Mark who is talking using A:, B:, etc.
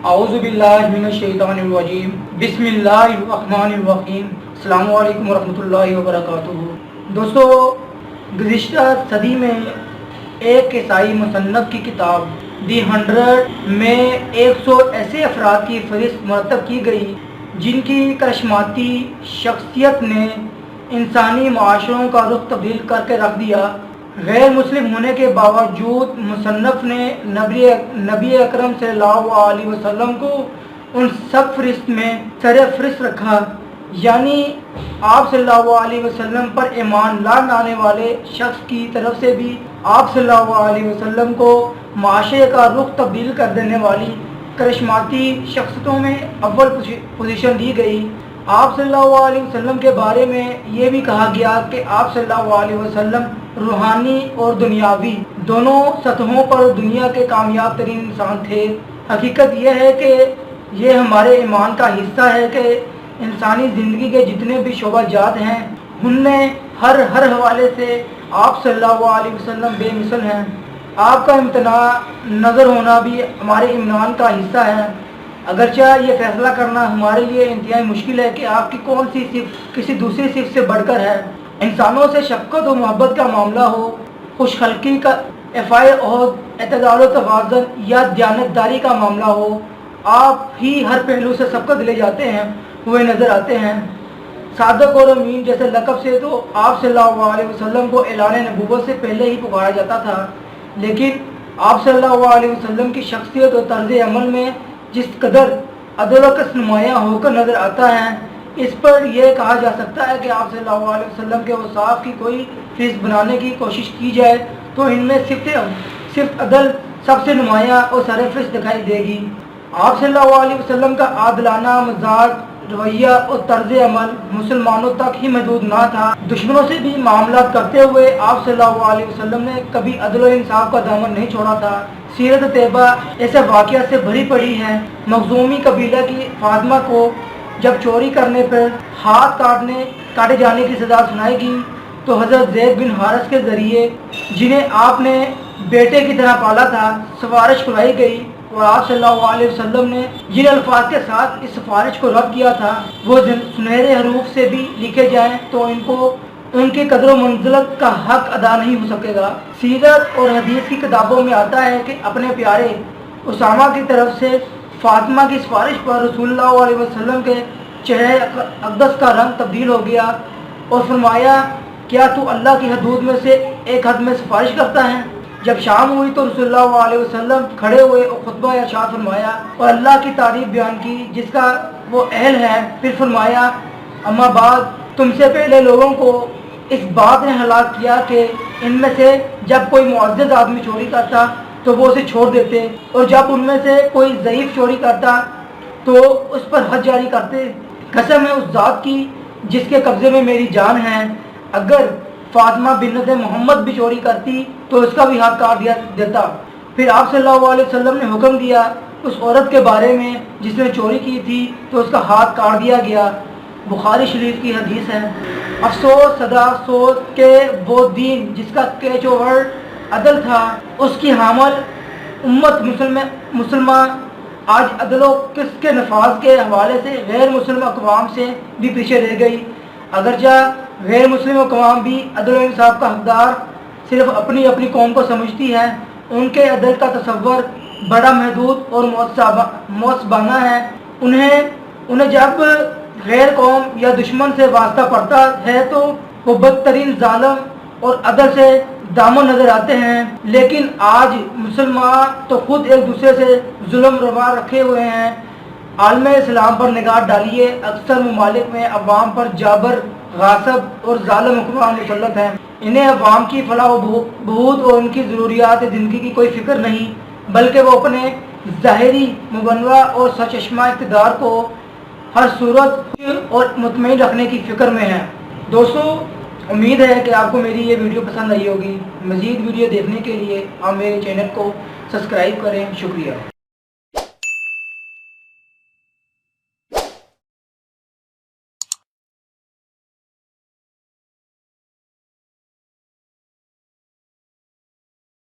A: औज़ुबिल्लाहिमिनश्शैतानिर्रजीम बिस्मिल्लाहिर्रहमानिर्रहीम। अस्सलामु अलैकुम वरहमतुल्लाहि वबरकातुहू। दोस्तों, गुज़िश्ता सदी में एक ईसाई मुसन्नफ़ की किताब दी 100 में 100 ऐसे अफराद की फ़हरिस्त मरतब की गई जिनकी करिश्माती शख्सियत ने इंसानी माशरों का रुख तब्दील करके रख दिया। गैर मुस्लिम होने के बावजूद मुसन्नफ़ ने नबी अकरम सल्लल्लाहु अलैहि वसल्लम को उन सब फ़हरिस्त में सर-ए-फ़हरिस्त रखा, यानी आप सल्लल्लाहु अलैहि वसल्लम पर ईमान लाने वाले शख्स की तरफ से भी आप सल्लल्लाहु अलैहि वसल्लम को माशरे का रुख तब्दील कर देने वाली करिश्माती शख्सियतों में अव्वल पोजीशन दी गई। आप सल्लल्लाहु अलैहि वसल्लम के बारे में ये भी कहा गया कि आप सल्लल्लाहु अलैहि वसल्लम रूहानी और दुनियावी दोनों सतहों पर दुनिया के कामयाब तरीन इंसान थे। हकीकत यह है कि ये हमारे ईमान का हिस्सा है कि इंसानी ज़िंदगी के जितने भी शोबाजात हैं उनमें हर हवाले से आप सल्लल्लाहु अलैहि वसल्लम बेमिसल हैं। आपका इम्तना नज़र होना भी हमारे ईमान का हिस्सा है। अगरचे ये फैसला करना हमारे लिए इंतहाई मुश्किल है कि आपकी कौन सी सिफ़ किसी दूसरी सिफ़ से बढ़कर है। इंसानों से शफ़क़त और मोहब्बत का मामला हो, खुशखल्क़ी का इफ़ाए और एतदाल और तवाज़ुन या दयानतदारी का मामला हो, आप ही हर पहलू से सबको दिले जाते हैं हुए नज़र आते हैं। सादक और अमीन जैसे लक़ब से तो आप सल्लल्लाहु अलैहि वसल्लम को ऐलान नबूवत से पहले ही पुकारा जाता था, लेकिन आप सल्लल्लाहु अलैहि वसल्लम की शख्सियत और तर्ज़ अमल में जिस कदर अदल व कसम नुमायाँ होकर नज़र आता है, इस पर यह कहा जा सकता है कि आप सल्लल्लाहु अलैहि वसल्लम के औसाफ की कोई फ़हरिस्त बनाने की कोशिश की जाए तो इनमें सिर्फ अदल सबसे नुमायाँ और सर-ए-फ़हरिस्त दिखाई देगी। आप सल्लल्लाहु अलैहि वसल्लम का आदिलाना मिजाज, रवैया और तर्ज़ अमल मुसलमानों तक ही महदूद ना था। दुश्मनों से भी मामला करते हुए आप सल्लल्लाहु अलैहि वसल्लम ने कभी अदल और इंसाफ का दामन नहीं छोड़ा था। सीरत तैयबा ऐसे वाक़या से भरी पड़ी है। मखज़ूमी कबीला की फातिमा को जब चोरी करने पर हाथ काटे जाने की सज़ा सुनाएगी तो हज़रत ज़ैद बिन हारिस के ज़रिए, जिन्हें आपने बेटे की तरह पाला था, सिफारिश करवाई गई और आप सल्लल्लाहु अलैहि वसल्लम ने जिन अल्फाज के साथ इस सिफारिश को रद्द किया था वो सुनहरे हरूफ से भी लिखे जाएं तो इनको उनके कदर मंजिलत का हक अदा नहीं हो सकेगा। सीरत और हदीस की किताबों में आता है कि अपने प्यारे उसामा की तरफ से फातिमा की सिफारिश पर रसूलुल्लाह अलैहि वसल्लम के चेहरे अक़दस का रंग तब्दील हो गया और फरमाया, क्या तू अल्लाह की हदूद में से एक हद में सिफारिश करता है? जब शाम हुई तो रसूलुल्लाह अलैहि वसल्लम खड़े हुए और खुतबा इरशाद फरमाया और अल्लाह की तारीफ बयान की जिसका वो अहल है। फिर फरमाया, अम्मा बाद, तुमसे पहले लोगों को इस बात ने हलाक किया कि इनमें से जब कोई मुअज़्ज़ज़ आदमी चोरी करता तो वो उसे छोड़ देते और जब उनमें से कोई ज़ईफ़ चोरी करता तो उस पर हद जारी करते। कसम है उस ज़ात की जिसके कब्ज़े में मेरी जान है, अगर फातिमा बिन्नत मोहम्मद भी चोरी करती तो उसका भी हाथ काट दिया देता। फिर आप सल्लल्लाहु अलैहि वसल्लम ने हुक्म दिया उस औरत के बारे में जिसने चोरी की थी तो उसका हाथ काट दिया गया। बुखारी शरीफ की हदीस है। अफसोस सदा अफसोस के वो दीन जिसका कैचोवर्ड अदल था, उसकी हामल उम्मत मुसलमान आज अदलो किसके नफाज के हवाले से गैर मुस्लिम अक़वाम से भी पीछे रह गई। अगरचा गैर मुस्लिम अक़वाम भी अदल व इंसाफ का हकदार सिर्फ अपनी अपनी कौम को समझती है, उनके अदल का तसव्वुर बड़ा महदूद और मौसबाना है। उन्हें जब गैर कौम या दुश्मन से वास्ता पड़ता है तो वो बदतरीन जालिम और अदल से दामन नज़र आते हैं। लेकिन आज मुसलमान तो खुद एक दूसरे से जुल्म रवा रखे हुए हैं। आलम इस्लाम पर निगाह डालिए, अक्सर ममालिक में अवाम पर जाबर, गासब और जालिम हुक्मरान मुसल्लत हैं। इन्हें अवाम की फलाह बहूद और उनकी ज़रूरियात ज़िंदगी की कोई फ़िक्र नहीं, बल्कि वो अपने ज़ाहिरी मुबन्ना और सचश्मा इक़्तिदार को हर सूरत और मुतमईन रखने की फ़िक्र में है। दोस्तों, उम्मीद है कि आपको मेरी ये वीडियो पसंद आई होगी। मज़ीद वीडियो देखने के लिए आप मेरे चैनल को सब्सक्राइब करें। शुक्रिया।